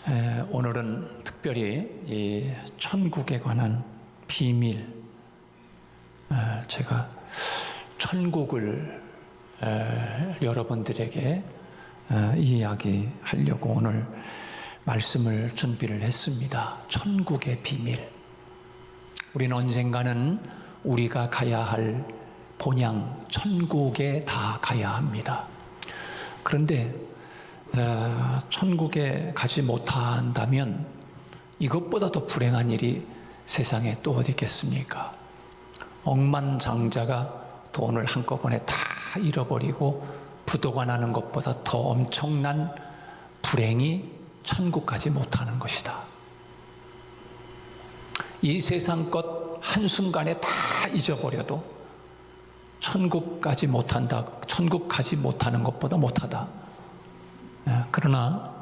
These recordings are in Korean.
오늘은 특별히 이 천국에 관한 비밀, 제가 천국을 여러분들에게 이야기하려고 오늘 말씀을 준비를 했습니다. 천국의 비밀. 우리는 언젠가는 우리가 가야 할 본향 천국에 다 가야 합니다. 그런데 천국에 가지 못한다면 이것보다 더 불행한 일이 세상에 또 어디 있겠습니까? 억만장자가 돈을 한꺼번에 다 잃어버리고 부도가 나는 것보다 더 엄청난 불행이 천국 가지 못하는 것이다. 이 세상 것 한순간에 다 잊어버려도 천국 가지 못하는 것보다 못하다. 그러나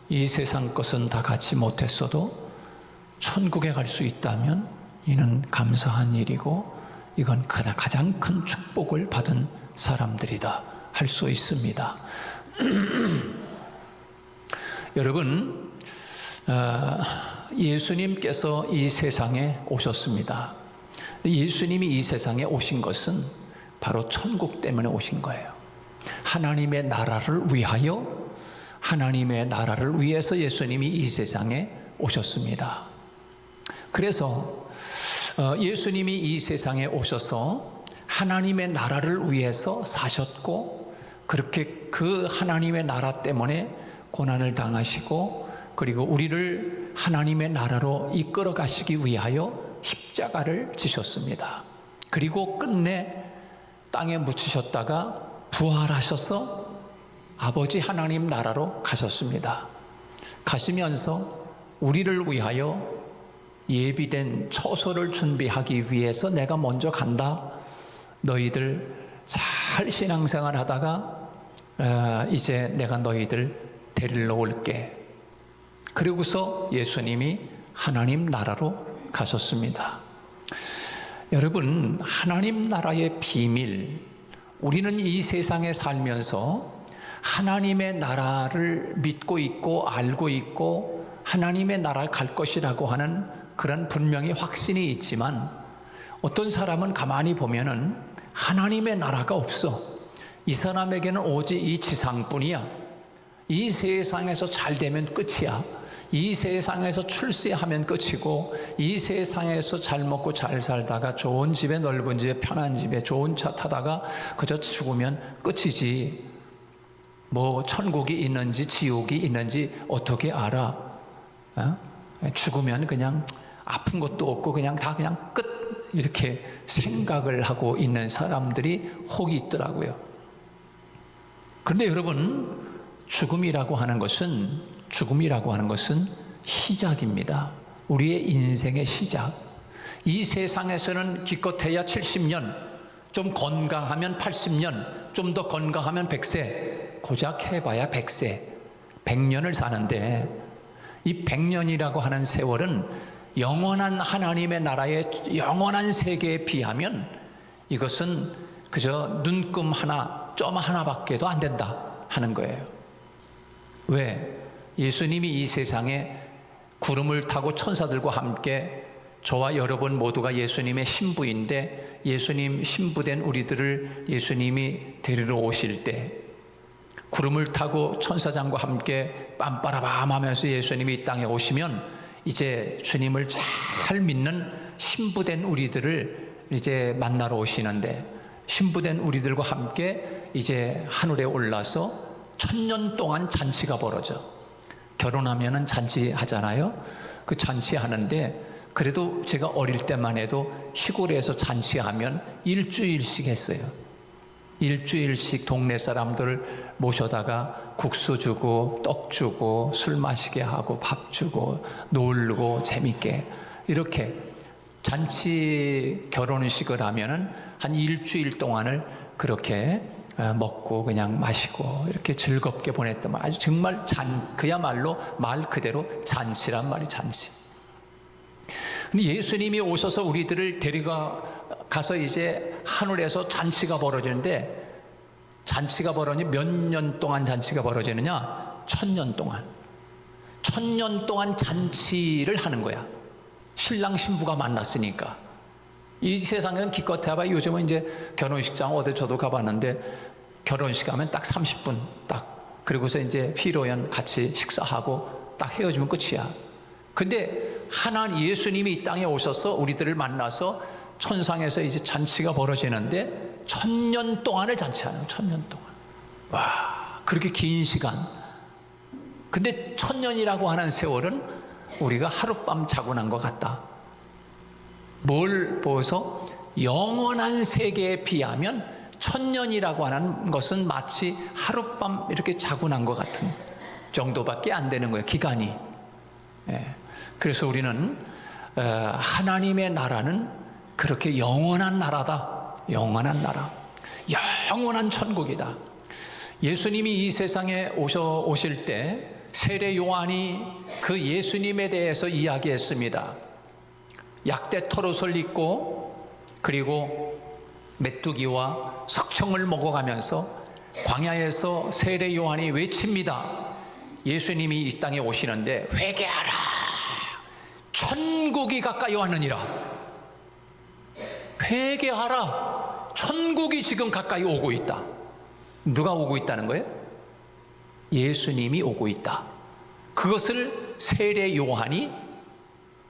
이 세상 것은 다 갖지 못했어도 천국에 갈 수 있다면 이는 감사한 일이고 이건 가장 큰 축복을 받은 사람들이다 할 수 있습니다. 여러분, 예수님께서 이 세상에 오셨습니다. 예수님이 이 세상에 오신 것은 바로 천국 때문에 오신 거예요. 하나님의 나라를 위하여, 하나님의 나라를 위해서 예수님이 이 세상에 오셨습니다. 그래서 예수님이 이 세상에 오셔서 하나님의 나라를 위해서 사셨고, 그렇게 그 하나님의 나라 때문에 고난을 당하시고, 그리고 우리를 하나님의 나라로 이끌어 가시기 위하여 십자가를 지셨습니다. 그리고 끝내 땅에 묻히셨다가 부활하셔서 아버지 하나님 나라로 가셨습니다. 가시면서 우리를 위하여 예비된 처소를 준비하기 위해서 내가 먼저 간다. 너희들 잘 신앙생활 하다가 이제 내가 너희들 데리러 올게. 그리고서 예수님이 하나님 나라로 가셨습니다. 여러분, 하나님 나라의 비밀, 우리는 이 세상에 살면서 하나님의 나라를 믿고 있고 알고 있고 하나님의 나라에 갈 것이라고 하는 그런 분명히 확신이 있지만, 어떤 사람은 가만히 보면은 하나님의 나라가 없어. 이 사람에게는 오직 이 지상뿐이야. 이 세상에서 잘 되면 끝이야. 이 세상에서 출세하면 끝이고, 이 세상에서 잘 먹고 잘 살다가 좋은 집에, 넓은 집에, 편한 집에, 좋은 차 타다가 그저 죽으면 끝이지. 뭐 천국이 있는지 지옥이 있는지 어떻게 알아? 죽으면 그냥 아픈 것도 없고 그냥 다 그냥 끝, 이렇게 생각을 하고 있는 사람들이 혹이 있더라고요. 그런데 여러분, 죽음이라고 하는 것은 시작입니다. 우리의 인생의 시작. 이 세상에서는 기껏해야 70년, 좀 건강하면 80년, 좀 더 건강하면 100세, 고작 해봐야 100세, 100년을 사는데, 이 100년이라고 하는 세월은 영원한 하나님의 나라의 영원한 세계에 비하면 이것은 그저 눈금 하나, 점 하나밖에도 안 된다 하는 거예요. 왜? 예수님이 이 세상에 구름을 타고 천사들과 함께, 저와 여러분 모두가 예수님의 신부인데 예수님 신부된 우리들을 예수님이 데리러 오실 때, 구름을 타고 천사장과 함께 빰빠라밤 하면서 예수님이 이 땅에 오시면 이제 주님을 잘 믿는 신부된 우리들을 이제 만나러 오시는데, 신부된 우리들과 함께 이제 하늘에 올라서 1000년 동안 잔치가 벌어져. 결혼하면은 잔치하잖아요. 그 잔치하는데, 그래도 제가 어릴 때만 해도 시골에서 잔치하면 일주일씩 했어요. 일주일씩 동네 사람들 모셔다가 국수 주고 떡 주고 술 마시게 하고 밥 주고 놀고 재밌게, 이렇게 잔치 결혼식을 하면은 한 일주일 동안을 그렇게 먹고 그냥 마시고 이렇게 즐겁게 보냈던, 아주 정말 그야말로 말 그대로 잔치란 말이 잔치. 근데 예수님이 오셔서 우리들을 데려가서 이제 하늘에서 잔치가 벌어지는데, 잔치가 벌어지면 몇 년 동안 잔치가 벌어지느냐? 1000년 동안. 1000년 동안 잔치를 하는 거야. 신랑 신부가 만났으니까. 이 세상에는 기껏 해봐. 요즘은 이제 결혼식장 어디 저도 가봤는데 결혼식 하면 딱 30분 딱. 그리고서 이제披露宴같이 식사하고 딱 헤어지면 끝이야. 근데 하나님 예수님이 이 땅에 오셔서 우리들을 만나서 천상에서 이제 잔치가 벌어지는데 1000년 동안을 잔치하는 1000년 동안. 와, 그렇게 긴 시간. 근데 1000년이라고 하는 세월은 우리가 하룻밤 자고 난 것 같다. 뭘 보여서? 영원한 세계에 비하면 1000년이라고 하는 것은 마치 하룻밤 이렇게 자고 난 것 같은 정도밖에 안 되는 거예요, 기간이. 예. 그래서 우리는 하나님의 나라는 그렇게 영원한 나라다. 영원한 나라, 영원한 천국이다. 예수님이 이 세상에 오실 때 세례 요한이 그 예수님에 대해서 이야기했습니다. 약대 털옷을 입고 그리고 메뚜기와 석청을 먹어가면서 광야에서 세례 요한이 외칩니다. 예수님이 이 땅에 오시는데 회개하라, 천국이 가까이 왔느니라. 회개하라, 천국이 지금 가까이 오고 있다. 누가 오고 있다는 거예요? 예수님이 오고 있다. 그것을 세례 요한이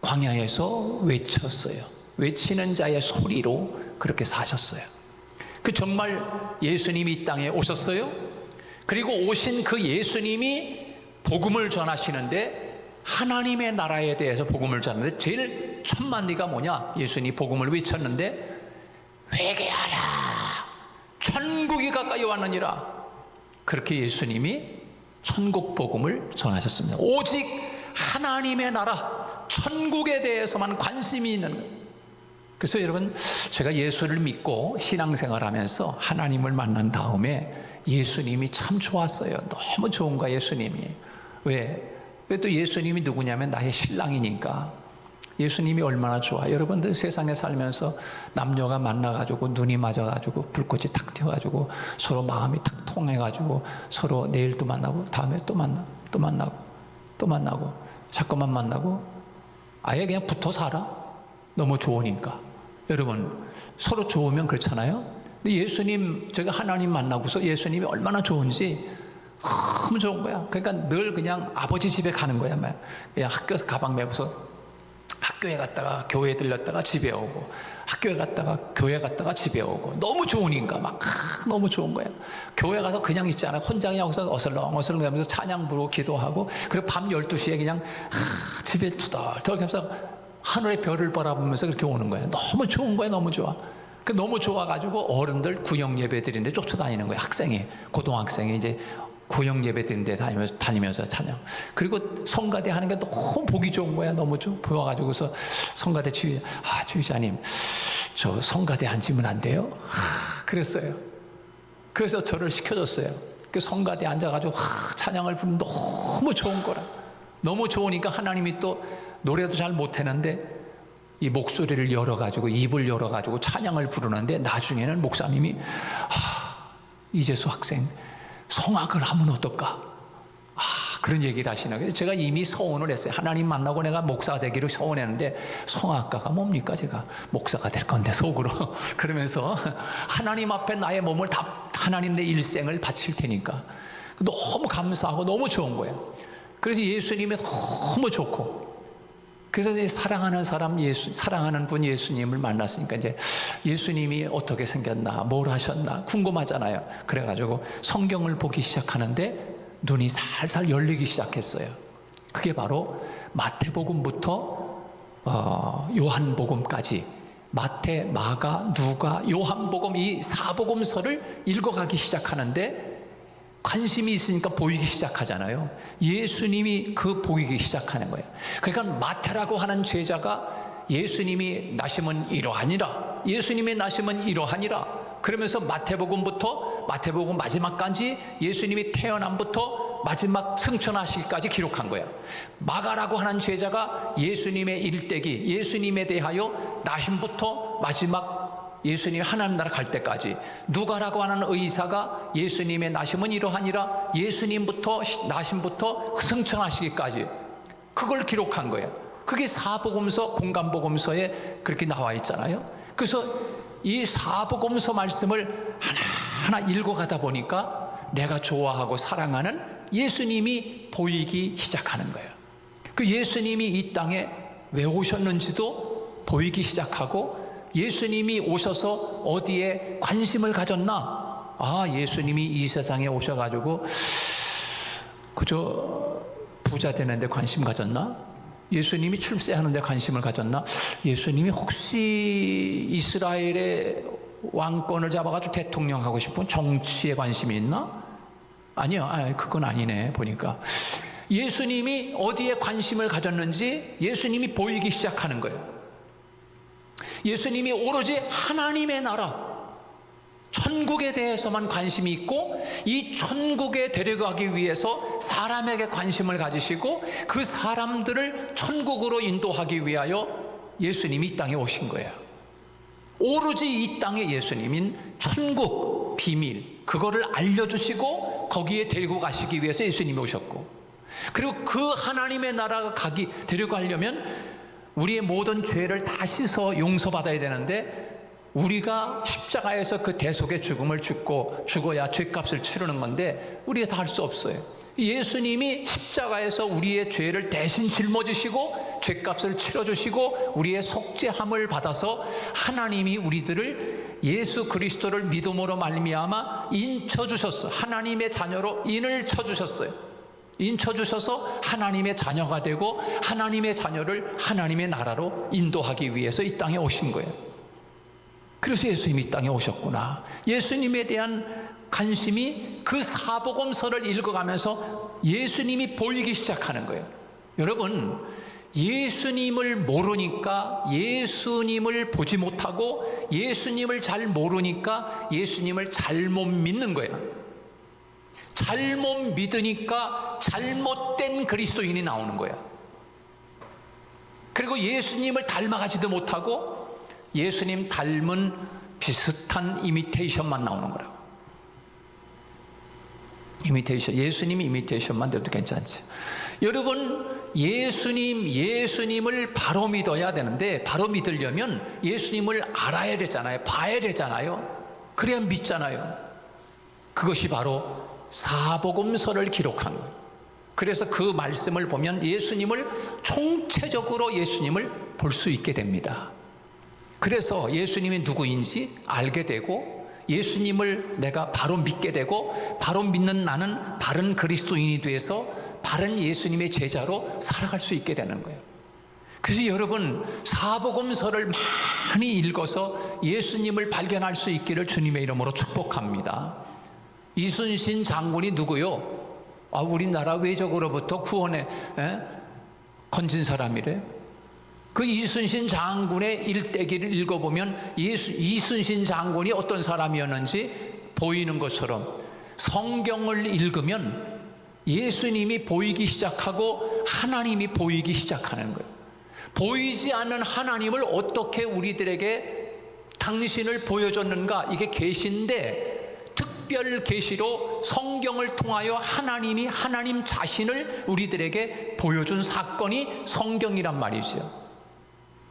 광야에서 외쳤어요. 외치는 자의 소리로 그렇게 사셨어요. 그 정말 예수님이 이 땅에 오셨어요. 그리고 오신 그 예수님이 복음을 전하시는데, 하나님의 나라에 대해서 복음을 전하는데 제일 천만리가 뭐냐? 예수님이 복음을 외쳤는데 회개하라, 천국이 가까이 왔느니라. 그렇게 예수님이 천국 복음을 전하셨습니다. 오직 하나님의 나라, 천국에 대해서만 관심이 있는 거예요. 그래서 여러분, 제가 예수를 믿고 신앙생활하면서 하나님을 만난 다음에 예수님이 참 좋았어요. 너무 좋은 거야, 예수님이. 왜 또 예수님이 누구냐면 나의 신랑이니까. 예수님이 얼마나 좋아. 여러분들 세상에 살면서 남녀가 만나가지고 눈이 맞아가지고 불꽃이 탁 튀어가지고 서로 마음이 탁 통해가지고 서로 내일 또 만나고 다음에 또 만나고 또 만나고 자꾸만 만나고 아예 그냥 붙어 살아. 너무 좋으니까. 여러분, 서로 좋으면 그렇잖아요. 근데 예수님, 제가 하나님 만나고서 예수님이 얼마나 좋은지 너무 좋은 거야. 그러니까 늘 그냥 아버지 집에 가는 거야. 그냥 학교에서 가방 메고서 학교에 갔다가 교회에 들렸다가 집에 오고, 학교에 갔다가 교회 갔다가 집에 오고, 너무 좋으니까 막 너무 좋은 거야. 교회 가서 그냥 있지 않아. 혼자 그냥 여기서 어슬렁어슬렁 하면서 찬양 부르고 기도하고, 그리고 밤 12시에 그냥 집에 투덜투덜 하면서 하늘의 별을 바라보면서 그렇게 오는 거야. 너무 좋은 거야. 너무 좋아. 너무 좋아가지고 어른들 구역 예배 드리는데 쫓아다니는 거야. 학생이, 고등학생이 이제 구역 예배 드리는 데 다니면서 찬양. 그리고 성가대 하는 게 너무 보기 좋은 거야. 너무 보여가지고서 성가대 주의자님, 저 성가대 앉으면 안 돼요? 그랬어요. 그래서 저를 시켜줬어요. 그 성가대 앉아가지고 찬양을 부르면 너무 좋은 거라. 너무 좋으니까 하나님이 또 노래도 잘 못했는데 이 목소리를 열어가지고, 입을 열어가지고 찬양을 부르는데, 나중에는 목사님이 이재수 학생 성악을 하면 어떨까? 그런 얘기를 하시는 거예요. 제가 이미 서원을 했어요. 하나님 만나고 내가 목사가 되기를 서원했는데, 성악가가 뭡니까? 제가 목사가 될 건데 속으로 그러면서 하나님 앞에 나의 몸을 다, 하나님 내 일생을 바칠 테니까. 너무 감사하고 너무 좋은 거예요. 그래서 예수님이 너무 좋고, 그래서 이제 사랑하는 분 예수님을 만났으니까 이제 예수님이 어떻게 생겼나, 뭘 하셨나 궁금하잖아요. 그래가지고 성경을 보기 시작하는데 눈이 살살 열리기 시작했어요. 그게 바로 마태복음부터 요한복음까지, 마태, 마가, 누가, 요한복음, 이 4복음서를 읽어가기 시작하는데 관심이 있으니까 보이기 시작하잖아요. 예수님이 그 보이기 시작하는 거예요. 그러니까 마태라고 하는 제자가 예수님이 나심은 이러하니라, 예수님의 나심은 이러하니라 그러면서 마태복음부터 마태복음 마지막까지 예수님이 태어남부터 마지막 승천하시기까지 기록한 거예요. 마가라고 하는 제자가 예수님의 일대기, 예수님에 대하여 나심부터 마지막 예수님이 하나님 나라 갈 때까지, 누가라고 하는 의사가 예수님의 나심은 이러하니라, 예수님부터 나심부터 승천하시기까지 그걸 기록한 거예요. 그게 사복음서, 공간복음서에 그렇게 나와 있잖아요. 그래서 이 사복음서 말씀을 하나하나 읽어가다 보니까 내가 좋아하고 사랑하는 예수님이 보이기 시작하는 거예요. 그 예수님이 이 땅에 왜 오셨는지도 보이기 시작하고, 예수님이 오셔서 어디에 관심을 가졌나? 아, 예수님이 이 세상에 오셔가지고 그저 부자 되는데 관심 가졌나? 예수님이 출세하는데 관심을 가졌나? 예수님이 혹시 이스라엘의 왕권을 잡아가지고 대통령 하고 싶은 정치에 관심이 있나? 아니요, 그건 아니네. 보니까 예수님이 어디에 관심을 가졌는지 예수님이 보이기 시작하는 거예요. 예수님이 오로지 하나님의 나라, 천국에 대해서만 관심이 있고, 이 천국에 데려가기 위해서 사람에게 관심을 가지시고 그 사람들을 천국으로 인도하기 위하여 예수님이 이 땅에 오신 거예요. 오로지 이 땅에 예수님인 천국 비밀, 그거를 알려주시고 거기에 데리고 가시기 위해서 예수님이 오셨고, 그리고 그 하나님의 나라가 데려가려면 우리의 모든 죄를 다 씻어 용서받아야 되는데, 우리가 십자가에서 그 대속의 죽음을 죽어야 죄값을 치르는 건데 우리가 다 할 수 없어요. 예수님이 십자가에서 우리의 죄를 대신 짊어지시고 죄값을 치러주시고 우리의 속죄함을 받아서 하나님이 우리들을 예수 그리스도를 믿음으로 말미암아 인쳐주셨어요. 하나님의 자녀로 인을 쳐주셨어요. 인쳐주셔서 하나님의 자녀가 되고 하나님의 자녀를 하나님의 나라로 인도하기 위해서 이 땅에 오신 거예요. 그래서 예수님이 이 땅에 오셨구나. 예수님에 대한 관심이 그 사복음서를 읽어가면서 예수님이 보이기 시작하는 거예요. 여러분, 예수님을 모르니까 예수님을 보지 못하고, 예수님을 잘 모르니까 예수님을 잘못 믿는 거예요. 잘못 믿으니까 잘못된 그리스도인이 나오는 거예요. 그리고 예수님을 닮아가지도 못하고 예수님 닮은 비슷한 이미테이션만 나오는 거라고. 이미테이션, 예수님 이미테이션만 돼도 괜찮지. 여러분, 예수님을 바로 믿어야 되는데, 바로 믿으려면 예수님을 알아야 되잖아요. 봐야 되잖아요. 그래야 믿잖아요. 그것이 바로 사복음서를 기록한 거예요. 그래서 그 말씀을 보면 예수님을 총체적으로 예수님을 볼 수 있게 됩니다. 그래서 예수님이 누구인지 알게 되고, 예수님을 내가 바로 믿게 되고, 바로 믿는 나는 바른 그리스도인이 돼서 바른 예수님의 제자로 살아갈 수 있게 되는 거예요. 그래서 여러분, 사복음서를 많이 읽어서 예수님을 발견할 수 있기를 주님의 이름으로 축복합니다. 이순신 장군이 누구요? 우리나라 외적으로부터 구원에 건진 사람이래. 그 이순신 장군의 일대기를 읽어보면 이순신 장군이 어떤 사람이었는지 보이는 것처럼, 성경을 읽으면 예수님이 보이기 시작하고 하나님이 보이기 시작하는 거예요. 보이지 않는 하나님을 어떻게 우리들에게 당신을 보여줬는가? 이게 계시인데, 특별 계시로 성경을 통하여 하나님이 하나님 자신을 우리들에게 보여준 사건이 성경이란 말이죠.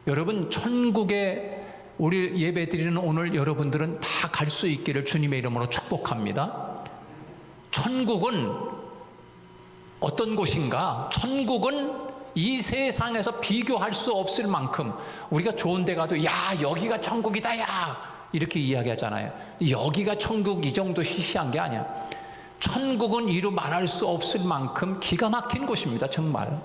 여러분, 천국에 우리 예배드리는 오늘 여러분들은 다 갈 수 있기를 주님의 이름으로 축복합니다. 천국은 어떤 곳인가? 천국은 이 세상에서 비교할 수 없을 만큼, 우리가 좋은 데 가도 야, 여기가 천국이다, 야, 이렇게 이야기하잖아요. 여기가 천국, 이 정도 시시한 게 아니야. 천국은 이루 말할 수 없을 만큼 기가 막힌 곳입니다. 정말.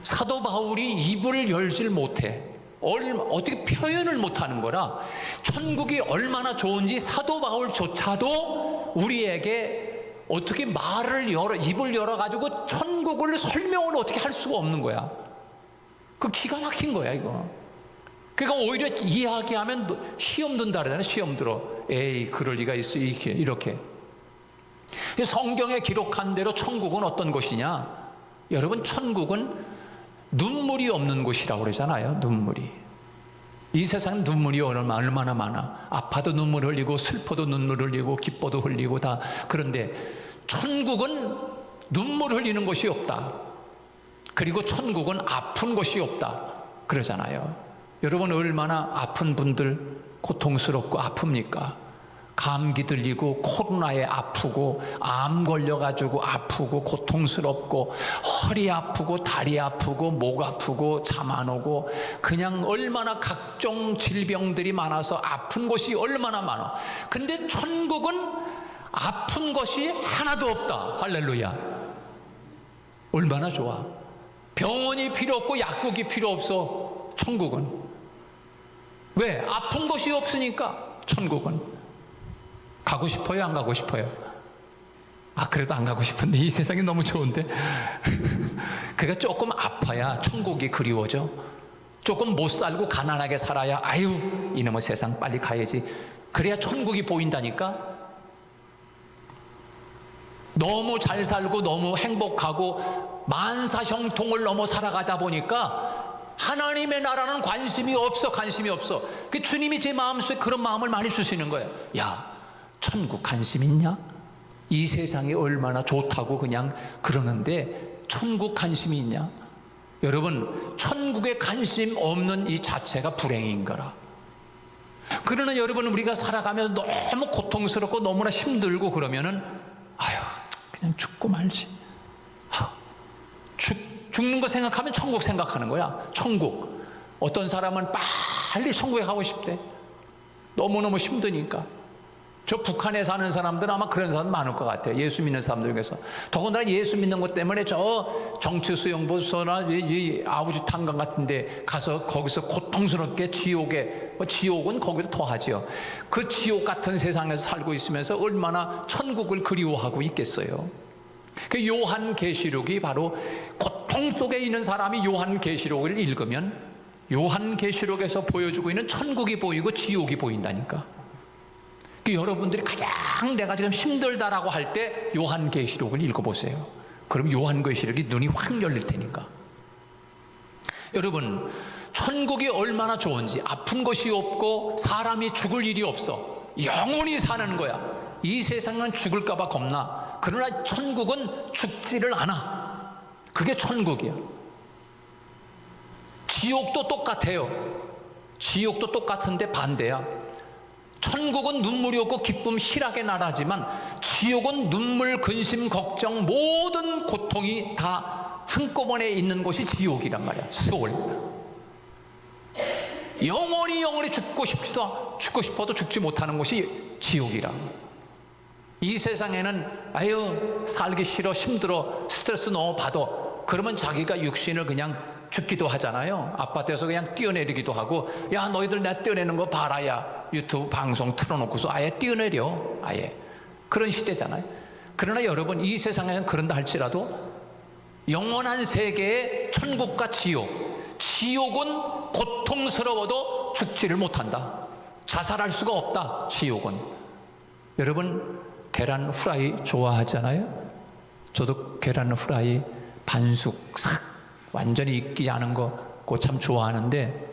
사도 바울이 입을 열질 못해. 어떻게 표현을 못하는 거라. 천국이 얼마나 좋은지 사도 바울조차도 우리에게 어떻게 입을 열어가지고 천국을 설명을 어떻게 할 수가 없는 거야. 그 기가 막힌 거야, 이거. 그러니까 오히려 이야기하면 시험 든다 그러잖아요. 시험 들어. 에이, 그럴 리가 있어. 이렇게. 성경에 기록한 대로 천국은 어떤 곳이냐? 여러분, 천국은 눈물이 없는 곳이라고 그러잖아요. 눈물이. 이 세상 눈물이 얼마나 많아. 아파도 눈물 흘리고, 슬퍼도 눈물 흘리고, 기뻐도 흘리고 다. 그런데 천국은 눈물 흘리는 곳이 없다. 그리고 천국은 아픈 곳이 없다 그러잖아요. 여러분, 얼마나 아픈 분들 고통스럽고 아픕니까? 감기 들리고 코로나에 아프고 암 걸려가지고 아프고 고통스럽고 허리 아프고 다리 아프고 목 아프고 잠 안 오고 그냥 얼마나 각종 질병들이 많아서 아픈 곳이 얼마나 많아. 근데 천국은 아픈 것이 하나도 없다. 할렐루야. 얼마나 좋아. 병원이 필요 없고 약국이 필요 없어. 천국은. 왜? 아픈 것이 없으니까. 천국은. 가고 싶어요? 안 가고 싶어요? 그래도 안 가고 싶은데 이 세상이 너무 좋은데. 그러니까 조금 아파야 천국이 그리워져. 조금 못 살고 가난하게 살아야 아유 이놈의 세상 빨리 가야지. 그래야 천국이 보인다니까. 너무 잘 살고 너무 행복하고 만사형통을 넘어 살아가다 보니까 하나님의 나라는 관심이 없어. 그 주님이 제 마음속에 그런 마음을 많이 주시는 거예요. 야, 천국 관심 있냐? 이 세상이 얼마나 좋다고 그냥 그러는데 천국 관심이 있냐? 여러분, 천국에 관심 없는 이 자체가 불행인 거라. 그러나 여러분, 우리가 살아가면서 너무 고통스럽고 너무나 힘들고 그러면은 아유 그냥 죽고 말지. 죽는 거 생각하면 천국 생각하는 거야. 천국. 어떤 사람은 빨리 천국에 가고 싶대. 너무너무 힘드니까. 저 북한에 사는 사람들은 아마 그런 사람 많을 것 같아요. 예수 믿는 사람들 중에서. 더군다나 예수 믿는 것 때문에 저 정치수용소나 아버지 탄광 같은 데 가서 거기서 고통스럽게 지옥은 거기도 더하지요. 그 지옥 같은 세상에서 살고 있으면서 얼마나 천국을 그리워하고 있겠어요. 그 요한계시록이 바로 고통 속에 있는 사람이 요한계시록을 읽으면 요한계시록에서 보여주고 있는 천국이 보이고 지옥이 보인다니까. 여러분들이 가장 내가 지금 힘들다라고 할 때 요한계시록을 읽어보세요. 그럼 요한계시록이 눈이 확 열릴 테니까. 여러분, 천국이 얼마나 좋은지. 아픈 것이 없고 사람이 죽을 일이 없어. 영원히 사는 거야. 이 세상은 죽을까 봐 겁나. 그러나 천국은 죽지를 않아. 그게 천국이야. 지옥도 똑같아요. 지옥도 똑같은데 반대야. 천국은 눈물이 없고 기쁨 실학의 나라지만 지옥은 눈물, 근심, 걱정, 모든 고통이 다 한꺼번에 있는 곳이 지옥이란 말이야. 수월. 영원히 죽고 싶어도 죽지 못하는 곳이 지옥이라. 이 세상에는 아유 살기 싫어, 힘들어, 스트레스 너무 받아. 그러면 자기가 육신을 그냥 죽기도 하잖아요. 아파트에서 그냥 뛰어내리기도 하고, 야 너희들 내 뛰어내는 거 봐라. 야 유튜브 방송 틀어놓고서 아예 뛰어내려. 아예 그런 시대잖아요. 그러나 여러분, 이 세상에는 그런다 할지라도 영원한 세계의 천국과 지옥은 고통스러워도 죽지를 못한다. 자살할 수가 없다. 지옥은. 여러분, 계란 후라이 좋아하잖아요. 저도 계란 후라이 반숙 싹 완전히 익지 않은 거 그거 참 좋아하는데,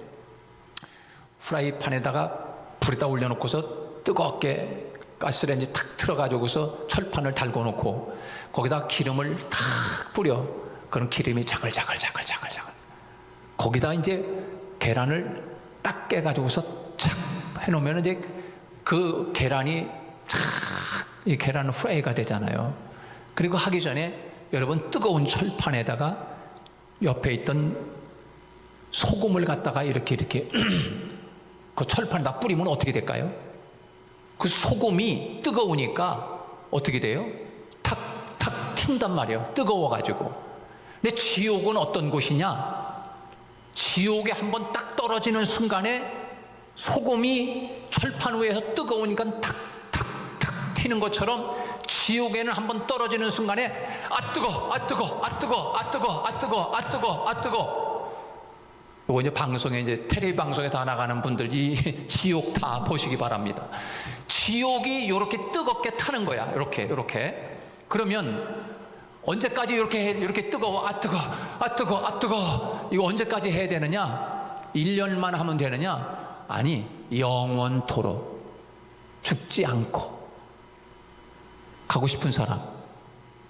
프라이팬에다가 불에다 올려놓고서 뜨겁게 가스레인지 탁 틀어가지고서 철판을 달궈 놓고 거기다 기름을 탁 뿌려. 그럼 기름이 자글자글 거기다 이제 계란을 딱 깨가지고서 착 해놓으면 이제 그 계란이 착 이 계란 후라이가 되잖아요. 그리고 하기 전에 여러분, 뜨거운 철판에다가 옆에 있던 소금을 갖다가 이렇게 그 철판에다 뿌리면 어떻게 될까요? 그 소금이 뜨거우니까 어떻게 돼요? 탁탁 튄단 말이에요. 뜨거워가지고. 근데 지옥은 어떤 곳이냐? 지옥에 한번 딱 떨어지는 순간에 소금이 철판 위에서 뜨거우니까 탁탁탁 튀는 것처럼 지옥에는 한번 떨어지는 순간에 아 뜨거. 이거 이제 방송에 이제 텔레비 방송에 다 나가는 분들 이 지옥 다 보시기 바랍니다. 지옥이 이렇게 뜨겁게 타는 거야. 이렇게. 그러면 언제까지 이렇게 뜨거워? 뜨거. 이거 언제까지 해야 되느냐? 1년만 하면 되느냐? 아니, 영원토록 죽지 않고 가고 싶은 사람,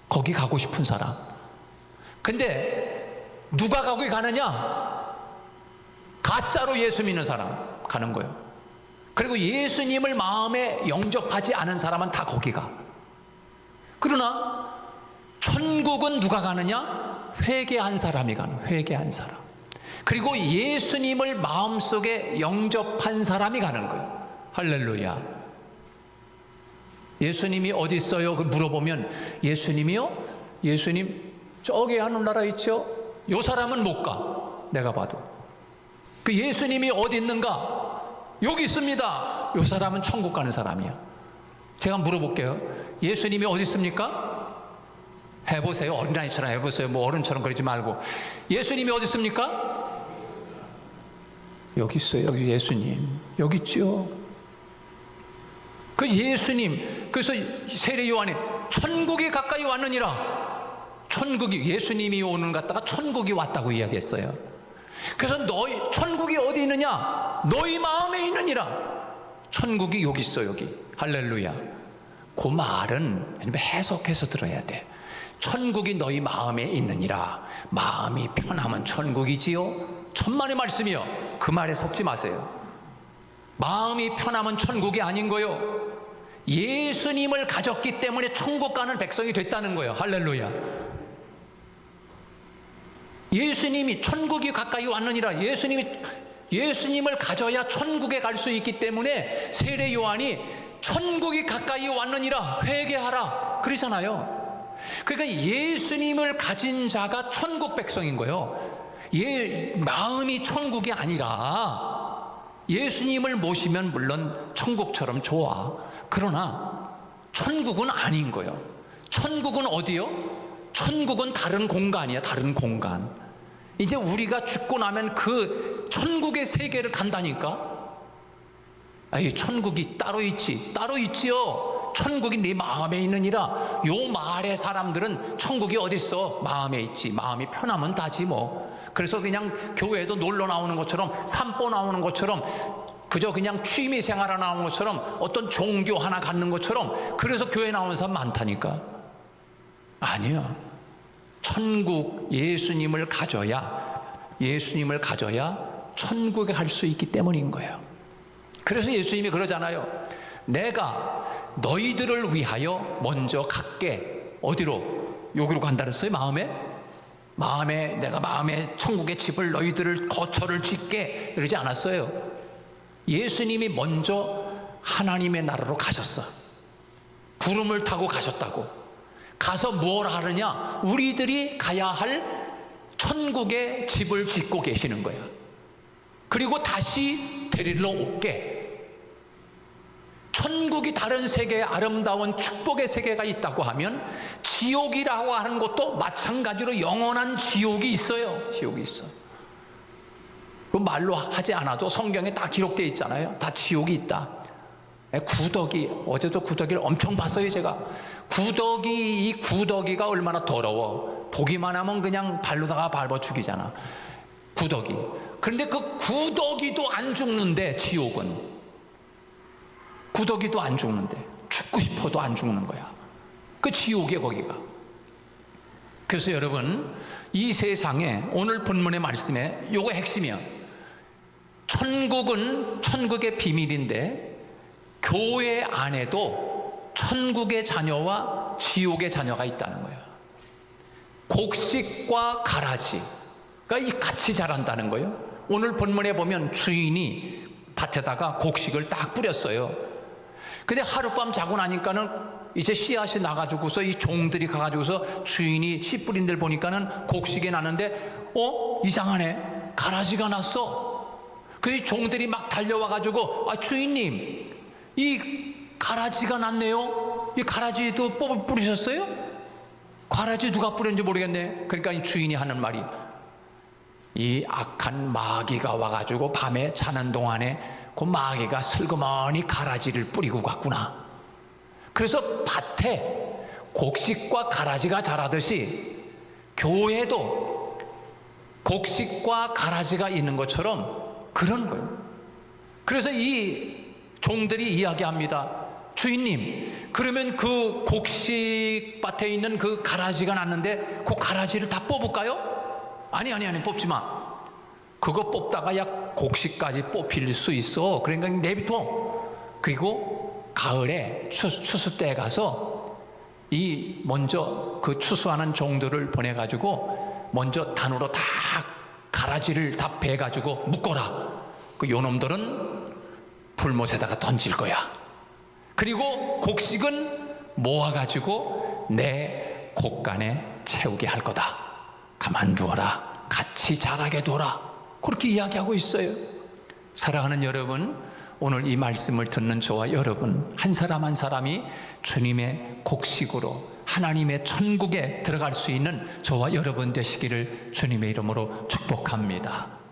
거기 가고 싶은 사람. 근데 누가 거기 가느냐? 가짜로 예수 믿는 사람 가는 거예요. 그리고 예수님을 마음에 영접하지 않은 사람은 다 거기 가. 그러나 천국은 누가 가느냐? 회개한 사람이 가는, 회개한 사람. 그리고 예수님을 마음속에 영접한 사람이 가는 거예요. 할렐루야. 예수님이 어디 있어요? 물어보면 예수님이요? 예수님 저기 하늘나라에 있죠? 요 사람은 못 가. 내가 봐도. 그 예수님이 어디 있는가? 여기 있습니다. 요 사람은 천국 가는 사람이야. 제가 물어볼게요. 예수님이 어디 있습니까? 해보세요. 어린아이처럼 해보세요. 뭐 어른처럼 그러지 말고. 예수님이 어디 있습니까? 여기 있어요. 여기 예수님. 여기 있죠. 그 예수님. 그래서 세례 요한이 천국이 가까이 왔느니라. 천국이, 예수님이 오는 것 같다가 천국이 왔다고 이야기했어요. 그래서 너희 천국이 어디 있느냐? 너희 마음에 있느니라. 천국이 여기 있어. 여기. 할렐루야. 그 말은 해석해서 들어야 돼. 천국이 너희 마음에 있느니라. 마음이 편하면 천국이지요. 천만의 말씀이요. 그 말에 속지 마세요. 마음이 편하면 천국이 아닌 거요. 예수님을 가졌기 때문에 천국 가는 백성이 됐다는 거예요. 할렐루야. 예수님이 천국이 가까이 왔느니라. 예수님을 가져야 천국에 갈 수 있기 때문에 세례 요한이 천국이 가까이 왔느니라 회개하라 그러잖아요. 그러니까 예수님을 가진 자가 천국 백성인 거예요. 마음이 천국이 아니라 예수님을 모시면 물론 천국처럼 좋아. 그러나 천국은 아닌 거예요. 천국은 어디요? 천국은 다른 공간이야. 다른 공간. 이제 우리가 죽고 나면 그 천국의 세계를 간다니까. 아이, 천국이 따로 있지. 따로 있지요. 천국이 네 마음에 있느니라. 요 말의 사람들은 천국이 어딨어? 마음에 있지. 마음이 편하면 다지 뭐. 그래서 그냥 교회도 놀러 나오는 것처럼, 산보 나오는 것처럼, 그저 그냥 취미 생활하러 나오는 것처럼, 어떤 종교 하나 갖는 것처럼, 그래서 교회 나오는 사람 많다니까. 아니야. 천국, 예수님을 가져야 천국에 갈 수 있기 때문인 거예요. 그래서 예수님이 그러잖아요. 내가 너희들을 위하여 먼저 갈게. 어디로? 여기로 간다 그랬어요. 마음에 내가 마음에 천국의 집을 너희들을 거처를 짓게 이러지 않았어요. 예수님이 먼저 하나님의 나라로 가셨어. 구름을 타고 가셨다고. 가서 뭘 하느냐? 우리들이 가야 할 천국의 집을 짓고 계시는 거야. 그리고 다시 데리러 올게. 천국이 다른 세계에 아름다운 축복의 세계가 있다고 하면 지옥이라고 하는 것도 마찬가지로 영원한 지옥이 있어요. 지옥이 있어. 그 말로 하지 않아도 성경에 다 기록되어 있잖아요. 다 지옥이 있다. 구더기, 어제도 구더기를 엄청 봤어요. 제가 이 구더기가 얼마나 더러워. 보기만 하면 그냥 발로다가 밟아 죽이잖아. 구더기. 그런데 그 구더기도 안 죽는데, 지옥은 구더기도 안 죽는데, 죽고 싶어도 안 죽는 거야. 그 지옥이야 거기가. 그래서 여러분, 이 세상에 오늘 본문의 말씀에 요거 핵심이야. 천국은 천국의 비밀인데, 교회 안에도 천국의 자녀와 지옥의 자녀가 있다는 거예요. 곡식과 가라지가 이 같이 자란다는 거예요. 오늘 본문에 보면 주인이 밭에다가 곡식을 딱 뿌렸어요. 근데 하룻밤 자고 나니까는 이제 씨앗이 나가지고서 이 종들이 가가지고서 주인이 씨 뿌린 데를 보니까는 곡식이 나는데 이상하네. 가라지가 났어. 그래서 종들이 막 달려와가지고 주인님, 이 가라지가 났네요. 이 가라지도 뿌리셨어요? 가라지 누가 뿌렸는지 모르겠네. 그러니까 이 주인이 하는 말이, 이 악한 마귀가 와가지고 밤에 자는 동안에 그 마귀가 슬그머니 가라지를 뿌리고 갔구나. 그래서 밭에 곡식과 가라지가 자라듯이 교회도 곡식과 가라지가 있는 것처럼 그런 거예요. 그래서 이 종들이 이야기합니다. 주인님, 그러면 그 곡식밭에 있는 그 가라지가 났는데 그 가라지를 다 뽑을까요? 아니 뽑지 마. 그거 뽑다가 야 곡식까지 뽑힐 수 있어. 그러니까 내비둬. 그리고 가을에 추수 때에 가서 먼저 그 추수하는 종들을 보내가지고 먼저 단으로 다 가라지를 다 베가지고 묶어라. 그 요놈들은 불못에다가 던질 거야. 그리고 곡식은 모아가지고 내 곡간에 채우게 할 거다. 가만두어라. 같이 자라게 둬라. 그렇게 이야기하고 있어요. 사랑하는 여러분, 오늘 이 말씀을 듣는 저와 여러분 한 사람 한 사람이 주님의 곡식으로 하나님의 천국에 들어갈 수 있는 저와 여러분 되시기를 주님의 이름으로 축복합니다.